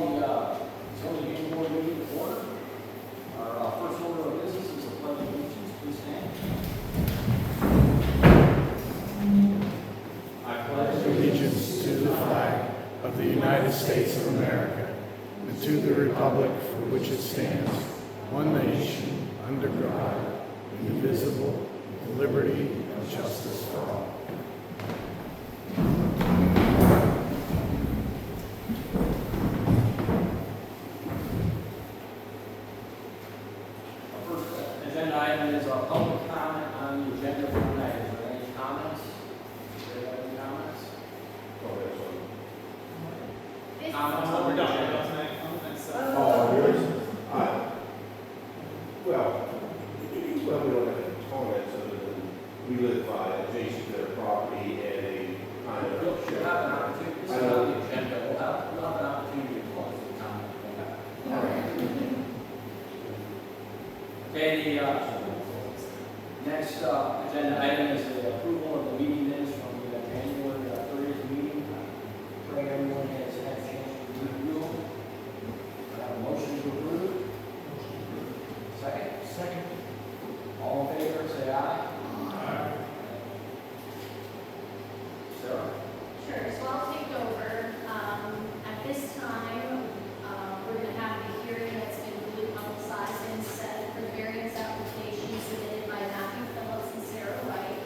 the zoning hearing board meeting to order. Our first order of business is the pledge of allegiance. Please stand. I pledge Allegiance to the flag of the United States of America and to the republic for which it stands, one nation, under God, indivisible, with liberty and justice for all. Our first agenda item is a public comment on the agenda for tonight. Is there any comments? Do you have any comments? Comments on the agenda? Oh, yours? Well, we don't have any comments other than we live adjacent to their property and a kind of. We'll have an opportunity, this is not the agenda, we'll have an opportunity to close the comment. All right. Okay, the next agenda item is the approval of the meeting minutes from the January 30th meeting. Pray everyone has had a chance to review. I have a motion to approve. Second? Second. All in favor, say aye. Aye. Sarah? Sure, so I'll take over. At this time, we're going to have a hearing that's been duly publicized and set for the variance application submitted by Matthew Phillips and Sarah Wright.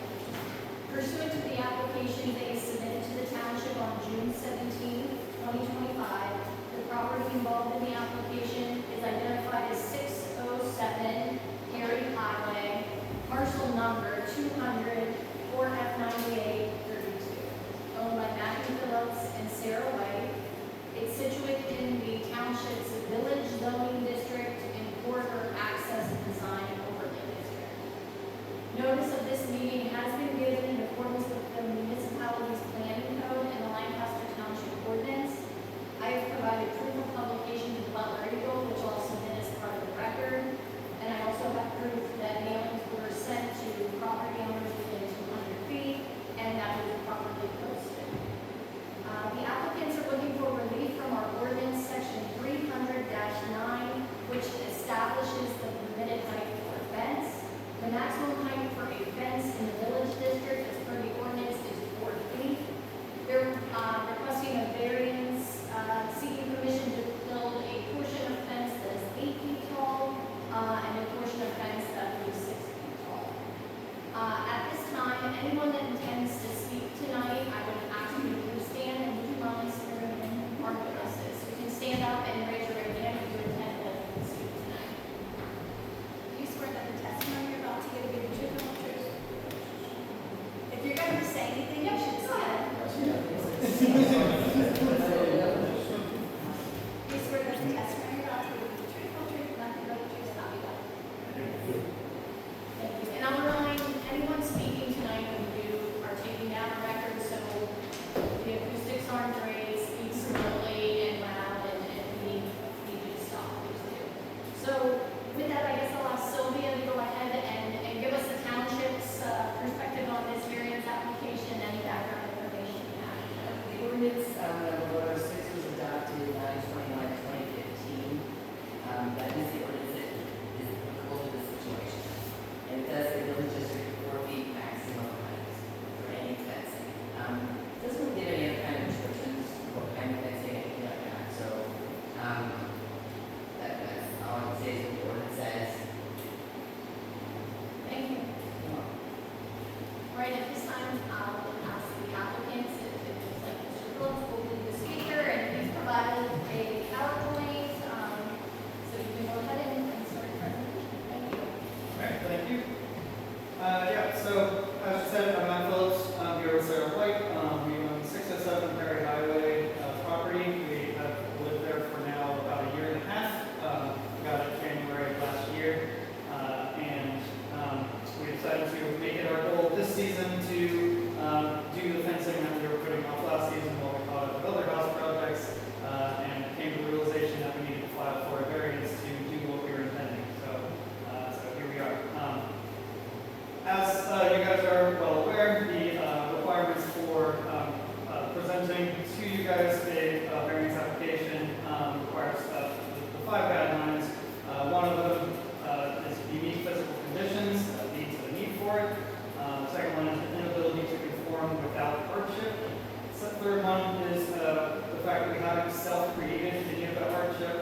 created any of that hardship.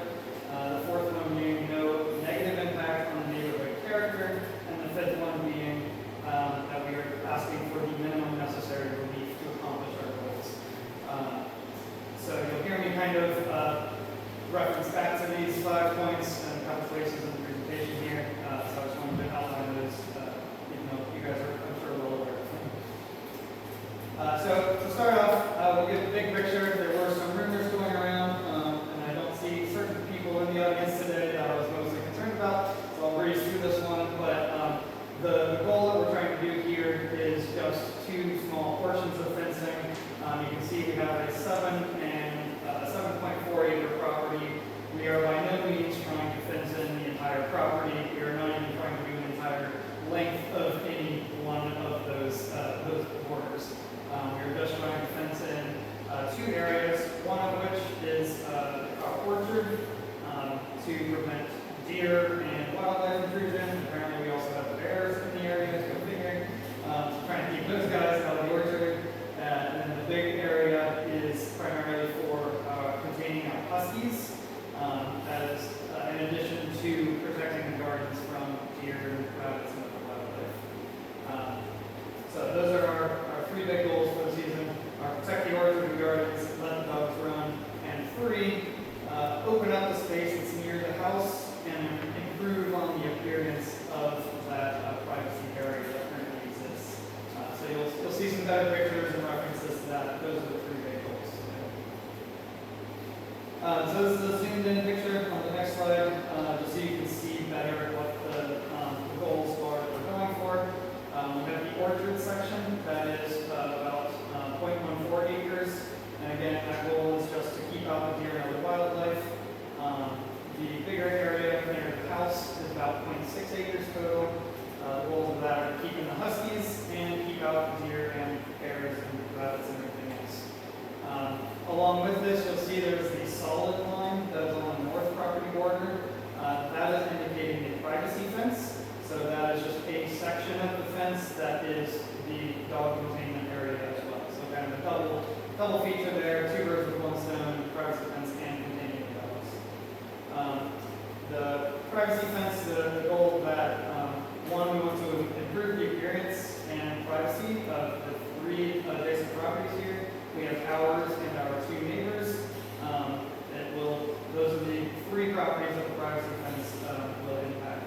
The fourth one being no negative impact on the neighborhood character, and the fifth one being that we are asking for the minimum necessary relief to accomplish our goals. So you'll hear me kind of reference back to these 5 points in a couple places in the presentation here. So I just wanted to outline those, even though you guys are, I'm sure, well aware of them. So to start off, we'll give a big picture. There were some rumors going around, and I don't see certain people in the audience today that I was mostly concerned about, so I'll breeze through this one. But the goal that we're trying to do here is just 2 small portions of fencing. You can see we have a 7.4 acre property. We are by no means trying to fence in the entire property. We are not even trying to do an entire length of any one of those borders. We're just trying to fence in 2 areas, one of which is our orchard to prevent deer and wildlife intrusion. Apparently we also have bears in the area, so figuring trying to keep those guys out of the orchard. And then the big area is primarily for containing our huskies, as in addition to protecting the gardens from deer and rabbits and other wildlife. So those are our 3 big goals for the season: protect the orchard and gardens, let the dogs run, and 3, open up the space that's near the house and improve on the appearance of that privacy area that currently exists. So you'll see some better pictures and references to that. Those are the 3 big goals. So this is a zoomed in picture on the next slide, just so you can see better what the goals are that we're going for. We have the orchard section that is about 0.14 acres. And again, that goal is just to keep out the deer and other wildlife. The bigger area near the house is about 0.6 acres total. The goals of that are keeping the huskies and keep out the deer and bears and rabbits and everything else. Along with this, you'll see there's the solid line that is on the north property border. That is indicating the privacy fence. So that is just a section of the fence that is the dog containment area as well. So kind of a double feature there, 2 birds with 1 stone: privacy fence and containing the dogs. The privacy fence, the goal that one, we want to improve the appearance and privacy of the 3 adjacent properties here. We have ours and our 2 neighbors. Those are the 3 properties that the privacy fence will impact.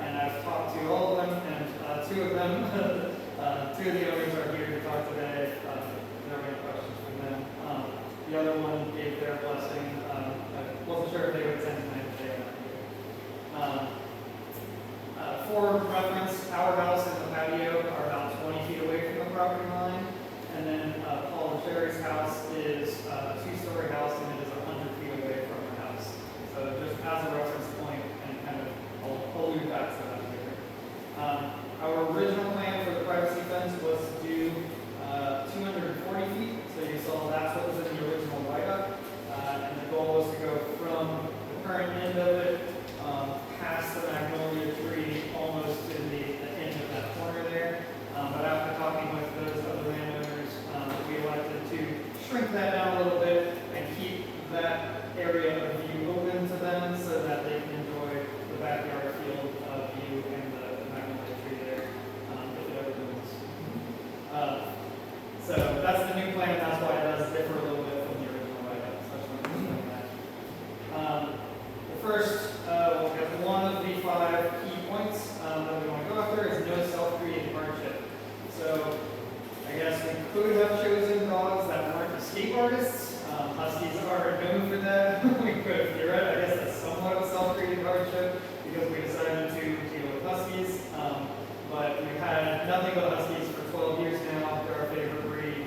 And I've talked to all of them, and 2 of them, 2 of the owners are here to talk today. If there are any questions from them. The other one gave their blessing. I wasn't sure if they would attend tonight, but they are not here. For reference, our house and the patio are about 20 feet away from the property line. And then Paul and Sherry's house is a 2-story house, and it is 100 feet away from our house. So just as a reference point, and kind of I'll allude back to that later. Our original plan for the privacy fence was to do 240 feet. So you saw that's what was in the original write-up. And the goal was to go from the current end of it past the magnolia tree, almost to the end of that corner there. But after talking with those other landowners, we elected to shrink that down a little bit and keep that area of view open to them so that they can enjoy the backyard field view and the magnolia tree there, if it ever moves. So that's the new plan. That's why it does differ a little bit from the original write-up. So I just wanted to explain that. The first, we'll get 1 of the 5 key points that we want to go after is no self-created hardship. So I guess we could have chosen dogs that weren't escape artists. Huskies are known for that. We could have theorized, I guess that's somewhat of a self-created hardship because we decided to deal with huskies. But we've had nothing but huskies for 12 years now. They're our favorite breed.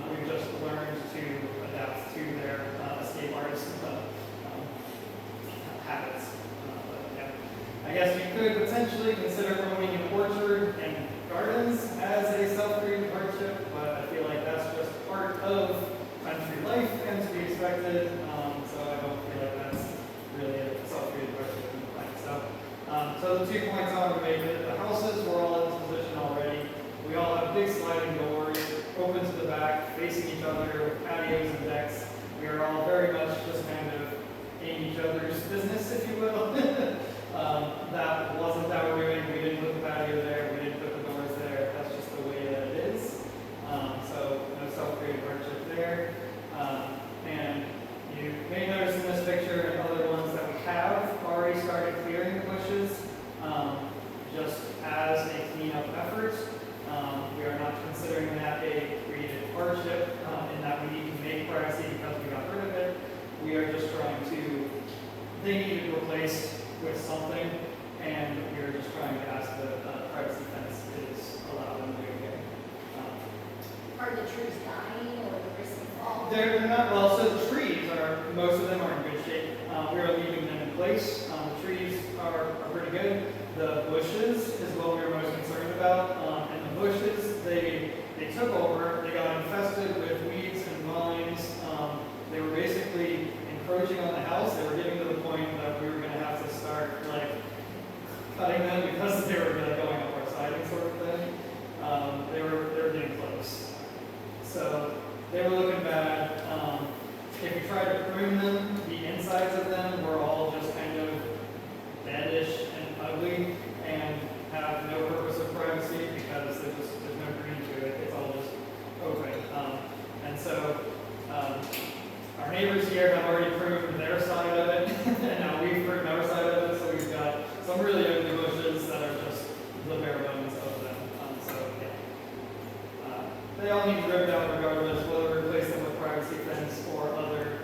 We've just learned to adapt to their escape artist habits. But yeah. I guess we could potentially consider owning an orchard and gardens as a self-created hardship, but I feel like that's just part of country life and to be expected, so I don't feel like that's really a self-created hardship in the plan. So the 2 points I want to make, the houses were all in this position already. We all have big sliding doors, open to the back, facing each other, with patios and decks. We are all very much just trying to, they needed replaced with something, and we were just trying to ask that privacy fence is allowed in the area. Are the trees dying or the risk of fall? They're not, well, so the trees are, most of them are in good shape. We are leaving them in place. The trees are pretty good. The bushes is what we were most concerned about. And the bushes, they took over, they got infested with weeds and vines. They were basically encroaching on the house. They were getting to the point that we were going to have to start like cutting them because they were going up our siding sort of thing. They were getting close. So they were looking bad. If you tried to prune them, the insides of them were all just kind of deadish and ugly and have no purpose of privacy because there's no green to it. It's all just open. And so our neighbors here have already pruned their side of it, and now we've pruned our side of it. So we've got some really ugly bushes that are just the bare bones of them. So yeah, they all need ripped out regardless, whether we replace them with privacy fence or other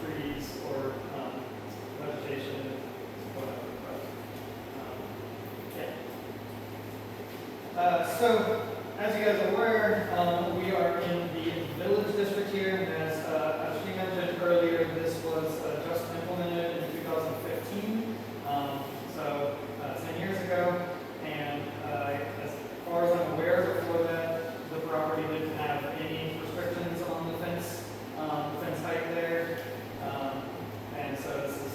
trees or vegetation, whatever. But, yeah. So, as you guys are aware, we are in the village district here, and as she mentioned earlier, this was just implemented in 2015, so 10 years ago, and as far as I'm aware, before that, the property didn't have any restrictions on the fence height there, and so this is,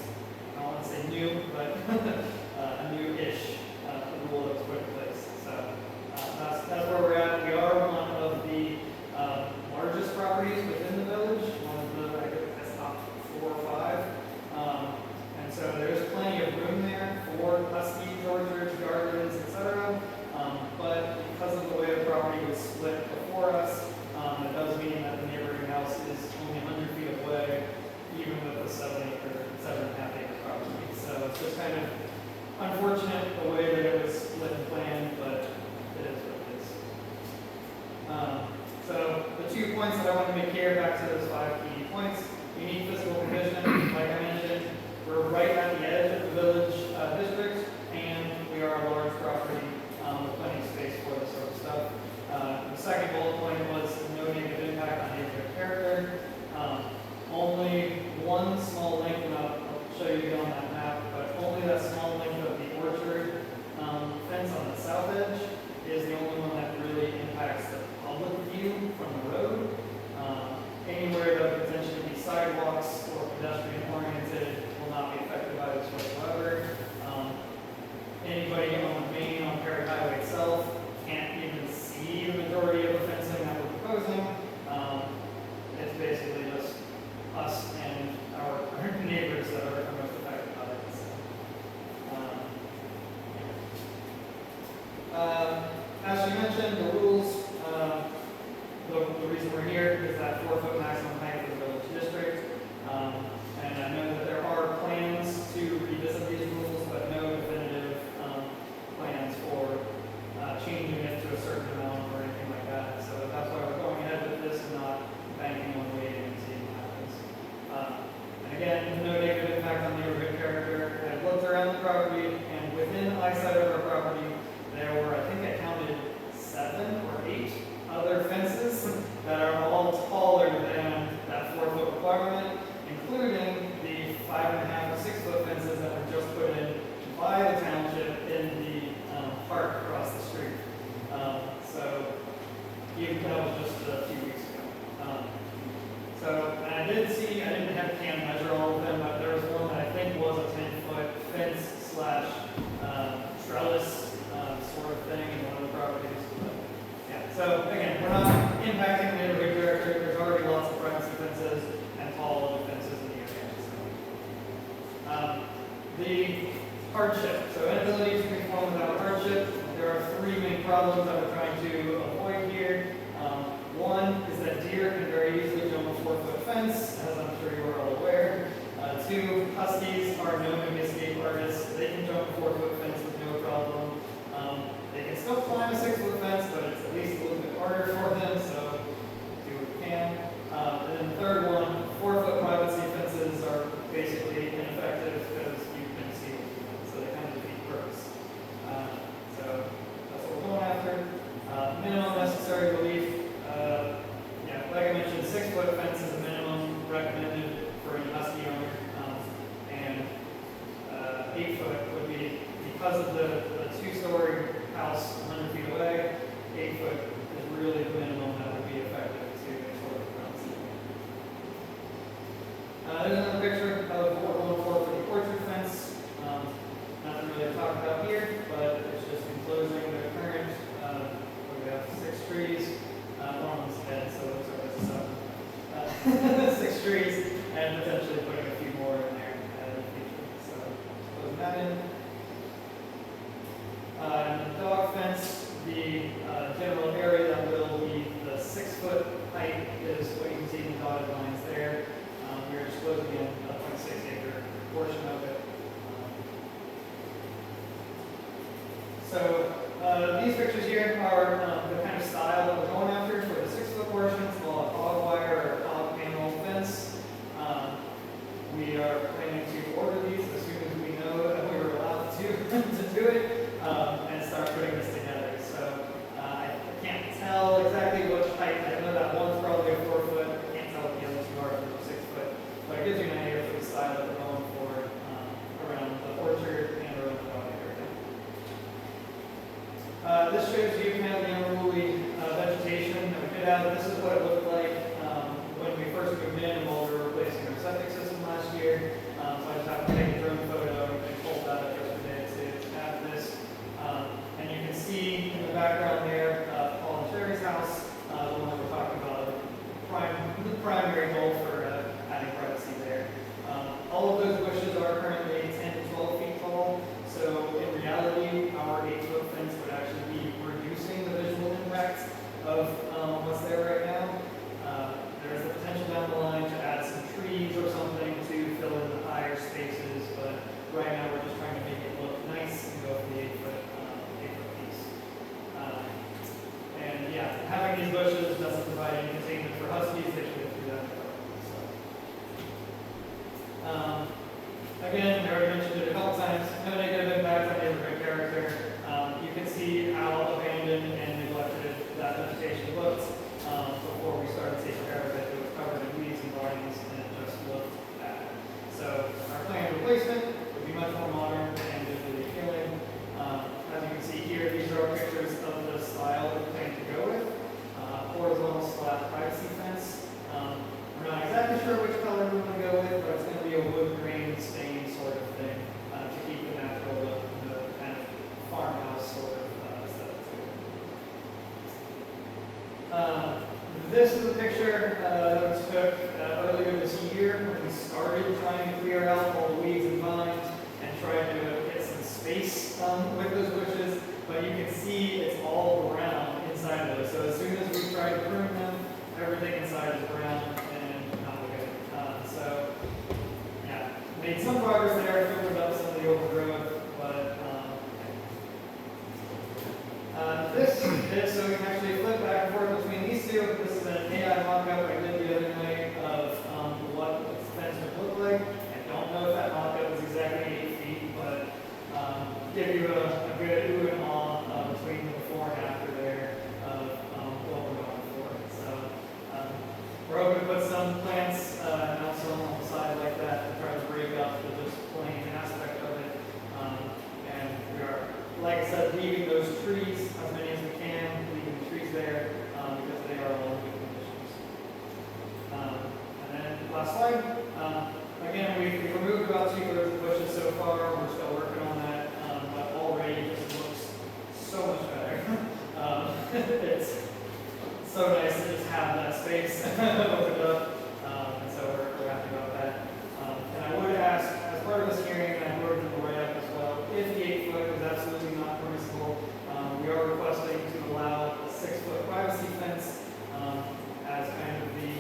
I don't want to say new, but a new-ish rule that was put in place. So that's where we're at. We are one of the largest properties within the village, one of the, I guess, top 4 or 5. And so there's plenty of room there for huskies, orchards, gardens, etc. But because of the way the property was split before us, it does mean that the neighboring house is only 100 feet away, even with a 7.5 acre property. So it's just kind of unfortunate the way that it was split and planned, but it is what it is. So the 2 points that I want to make here, back to those 5 key points: unique physical provision, like I mentioned, we're right at the edge of the village district, and we are a large property with plenty of space for this sort of stuff. The second bullet point was no negative impact on neighborhood character. Only one small length, and I'll show you on that map, but only that small length of the orchard fence on the south edge is the only one that really impacts the public view from the road. Anywhere that would potentially be sidewalks or pedestrian oriented will not be affected by this whatsoever. Anybody on the main on Perry Highway itself can't even see the majority of the fencing that we're proposing. It's basically just us and our neighbors that are most affected by it. So, as you mentioned, the rules, the reason we're here is that 4-foot maximum height for the village district. And I know that there are plans to revisit these rules, but no definitive plans for changing it to a certain amount or anything like that. So that's why we're going ahead with this and not banking on waiting and seeing what happens. And again, no negative impact on neighborhood character. I've looked around the property, and within eyesight of our property, there were, I think I counted 7 or 8 other fences that are all taller than that 4-foot requirement, including the 5.5 or 6-foot fences that were just put in by the township in the park across the street. So even that was just a few weeks ago. So and I didn't have Cam measure all of them, but there was one that I think was a 10-foot fence / trellis sort of thing in one of the properties. But, yeah. So again, we're not impacting the neighborhood character. There's already lots of privacy fences and tall other fences in the area. So, the hardship. So inability to conform without hardship. There are 3 main problems that we're trying to avoid here. One is that deer can very easily jump a 4-foot fence, as I'm sure you are all aware. 2, huskies are known to be escape artists. They can jump a 4-foot fence with no problem. They can still climb a 6-foot fence, but it's at least a little bit harder for them, so do what you can. And then the third one, 4-foot privacy fences are 8 foot would be, because of the two-story house 100 feet away, 8 foot is really the minimum that would be effective to sort of ground seating. There's another picture of a little 4-foot orchard fence. Nothing really to talk about here, but it's just enclosing the current, we have 6 trees. One of them's dead, so it looks like it's 7. 6 trees, and potentially putting a few more in there in the future. So, closing that in. And the dog fence, the general area that will be the 6-foot height is what you can see in the dotted lines there. We're just closing in a 0.6-acre portion of it. So these pictures here are the kind of style that we're going after for the 6-foot portion. It's called a hog wire or hog panel fence. We are planning to order these as soon as we know that we were allowed to do it and start putting this together. So I can't tell exactly which height. I know that one's probably a 4-foot. I can't tell what the other 2 are for 6-foot. But it gives you an idea for the style that we're going for around the orchard and around the dog area. This shows you kind of the unruly vegetation that we did have. This is what it looked like when we first moved in while we were replacing our septic system last year. So I just happened to take a drone photo and pulled that up yesterday to have this. And you can see in the background there, Paul and Sherry's house, the one that we're talking about, the primary goal for adding privacy there. All of those bushes are currently 10 to 12 feet tall. So in reality, our 8-foot fence would actually be reducing the visual impact of what's there right now. There's the potential down the line to add some trees or something to fill in the higher spaces, but right now we're just trying to make it look nice and go for the 8-foot piece. And yeah, having these bushes doesn't provide any containment for huskies. They should go through that. Again, I already mentioned it a couple times, no negative impact on neighborhood character. You can see how abandoned and neglected that vegetation looked before we started taking care of it. It was covered in weeds and vines, and it just looked bad. So our planned replacement would be much more modern and visually appealing. As you can see here, these are pictures of the style we plan to go with. Horizontal / privacy fence. We're not exactly sure which color we want to go with, but it's going to be a wood grain stain sort of thing to keep the natural look, the kind of farmhouse sort of setup to it. This is a picture that was took earlier this year when we started trying to clear out all the weeds and vines and trying to get some space with those bushes. But you can see it's all brown inside of those. So as soon as we try to prune them, everything inside is brown. So, yeah, made some progress there, filtered up some of the overgrowth, but so we can actually flip back and forth between these two. This is an AI mock-up I did the other night of what the fence would look like. I don't know if that mock-up is exactly 8 feet, but give you a good ooh and ah between the before and after there of what we're going for. So, we're hoping to put some plants and also on the side like that to try to break up the just plain aspect of it. And we are, like I said, leaving those trees as many as we can, leaving the trees there because they are all in good conditions. And then last slide. Again, we've removed about 2/3 of the bushes so far. We're still working on that, but already it just looks so much better. It's so nice to just have that space opened up, and so we're happy about that. And I would ask, as part of this hearing, and I wrote in the write-up as well, if the 8-foot is absolutely not permissible, we are requesting to allow a 6-foot privacy fence as kind of the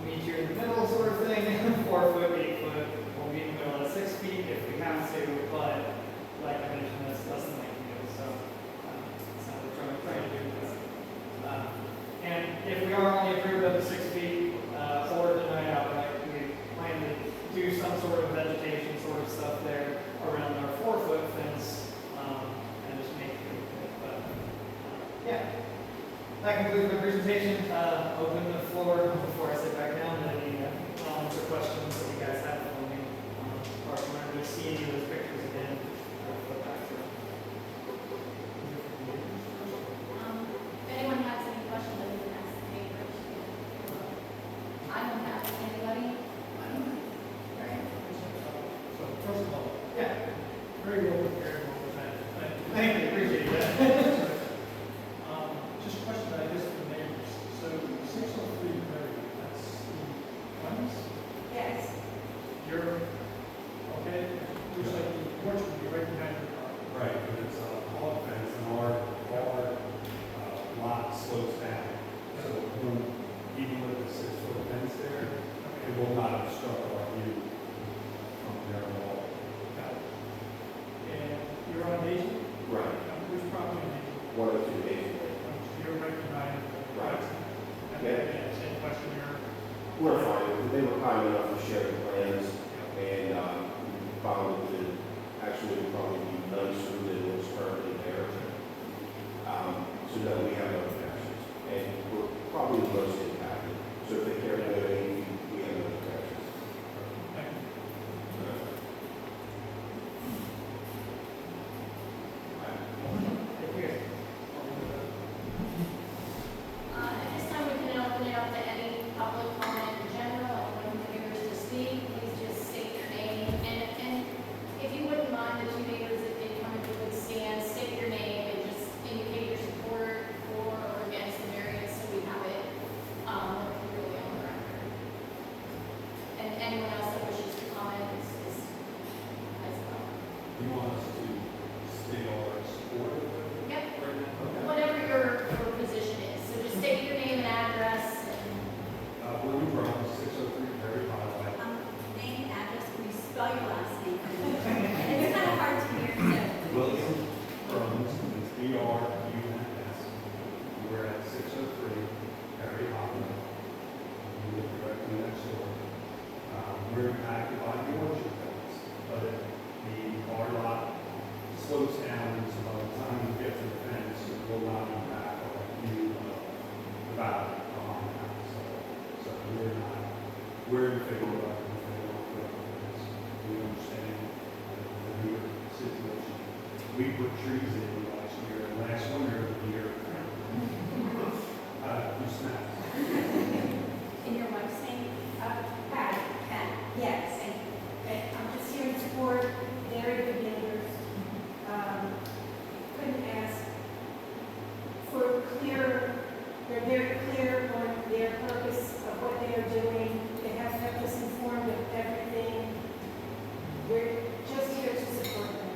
meet you in the middle sort of thing. 4-foot, 8-foot, we'll meet in the middle at 6 feet if we have to, but like I mentioned, that's less than I can do, so that's not what we're trying to do. And if we are only approved up to 6 feet or denied outright, we plan to do some sort of vegetation sort of stuff there around our 4-foot fence and just make it good. But yeah, that concludes my presentation. Open the floor before I sit back down to any comments or questions that you guys have for me. Or if you want to see any of those pictures again. very well prepared, well presented. Thank you, appreciate that. Just a question, I guess, for the neighbors. So 603 Mary, that's the ones? Yes. You're, okay, looks like the porch would be right behind your car. Right, but it's a hog fence and our lot slopes down. So even with the 6-foot fence there, it will not obstruct our view from there at all. And you're on Daisy? Right. Which property on Daisy? 102 days. You're right behind the Right. Okay, same question here. We're fine. They were kind enough to share the plans, and found that it actually would probably be nicer than what's currently there. So that we have no objections, and we're probably the most impacted. So if they care to go to 8 feet, we have no objections. Thank you. At this time, we can open it up to any public comment in general, anyone who wishes to speak, please just state your name. And if you wouldn't mind, the two neighbors that did come into good stand, state your name and just indicate your support for or against the variance, so we have it clearly on the record. And anyone else that wishes to comment is as well. You want us to state our support of it? Yep, Right now? whatever your position is, so just state your name and address and. William Brown, 603 Perry Highway. Name, address, can you spell your last name? It's kind of hard to hear, so. William Bruns, it's B-R-U-N-S. We're at 603 Perry Highway. We live directly next door. We're impacted by the orchard fence, but our lot slopes down, and so by the time we get to the fence, it will not impact our view of the valley behind the house. So we're in favor of it. We understand the new situation. We put trees in last year, and last winter of the year, you snapped. And your wife's name? Pat. Pat, yes. And I'm just here in support, very good neighbors. Couldn't ask for clear, they're very clear on their purpose of what they are doing. They have kept us informed of everything. We're just here to support them.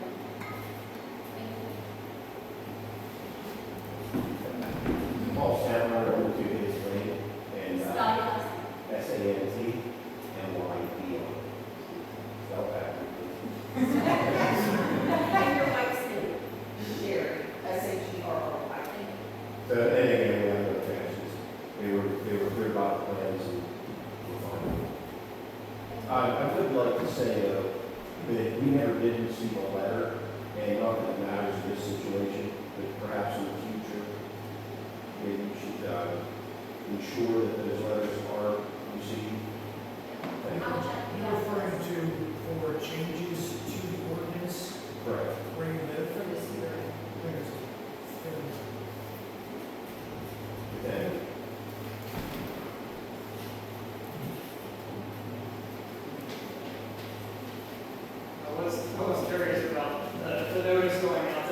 Paul Sandler, 102 Days Lane, and Spell your last name. SANTNYDO. Spell backwards, please. And your wife's name? Sherry, S-H-E-R-R-Y. So, and again, we have no objections. They were clear about the plans and we're fine. I would like to say, though, that we never did receive a letter, and not that it matters in this situation, but perhaps in the future, maybe we should ensure that those letters are received. Thank I'll you. check. You're referring to for changes to the ordinance Correct. where you live? For this year. Thank you. I was curious about the notice going out